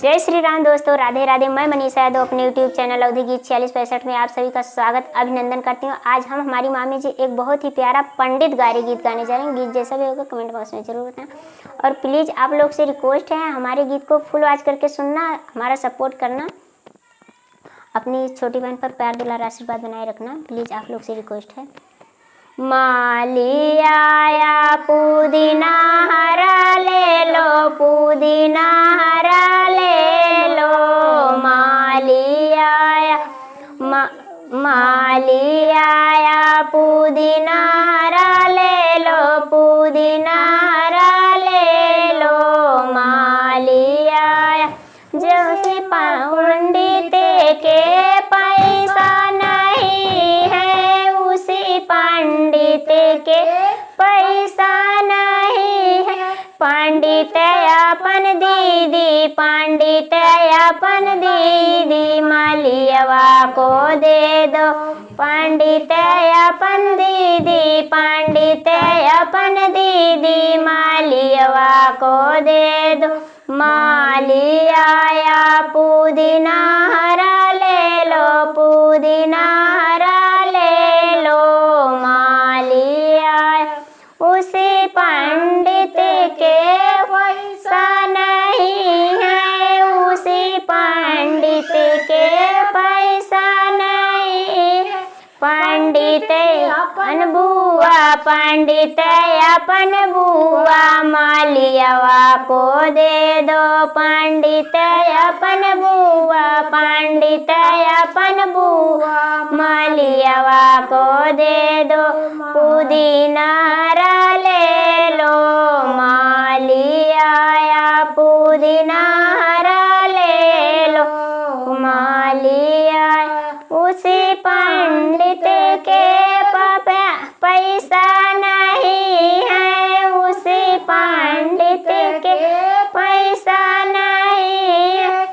जय श्री राम दोस्तों, राधे राधे। मैं मनीषा यादव अपने यूट्यूब चैनल अवधि गीत 4665 में आप सभी का स्वागत अभिनंदन करती हूँ। आज हम हमारी मामी जी एक बहुत ही प्यारा पंडित गारे गीत गाने जा रहे हैं। गीत जैसा भी होगा कमेंट बॉक्स में जरूर बताएं और प्लीज़ आप लोग से रिक्वेस्ट है हमारे गीत को फुल वॉच करके सुनना, हमारा सपोर्ट करना, अपनी छोटी बहन पर प्यार दुलार आशीर्वाद बनाए रखना, प्लीज़ आप लोग से रिक्वेस्ट है। माली आया पुदीना हरा ले लो, पुदीना हरा ले लो। माली आया माली आया पुदीना हरा ले लो, पुदीना हरा ले लो। माली आया जो ही पंडित के पैसा नहीं है, उसी पंडित के पैसा नहीं है। पंडित अपन दीदी, पंडित अपन दीदी, मालियवा को दे दो। पंडित अपन दीदी, पंडित अपन दीदी, मालियवा को दे दो। माली आया पुदीना हरा ले लो, पुदीना हरा ले लो। माली आया उसी पंडित के पैसा नहीं है, उसी पंडित के पैसा नहीं है। पंडित अपन बुआ, पंडित अपन बुआ, मालियवा को दे दो। पंडित अपन बुआ, पंडित अपन बुआ, मालियवा को दे दो। पुदीना हरा ले लो, माली आया पुदीना हरा ले लो। माली आया उसी पंडित के पैसा नहीं है, उसी पंडित के पैसा नहीं है।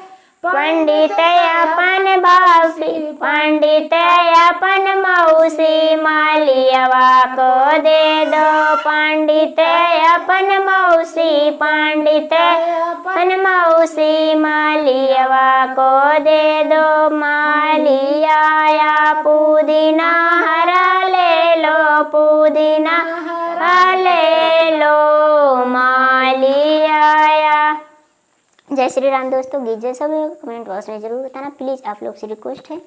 पंडित अपन भाभी, पंडित अपन मौसी, मालियवा को दे दो। पंडित अपन मौसी, पंडित अपन मौसी, मालियवा को दे दो। माली आया पुदीना हरा ले लो, पुदीना हरा ले लो। माली आया। जय श्री राम दोस्तों, गीत जैसा भी होगा कमेंट बॉक्स में जरूर बताना, प्लीज़ आप लोग से रिक्वेस्ट है।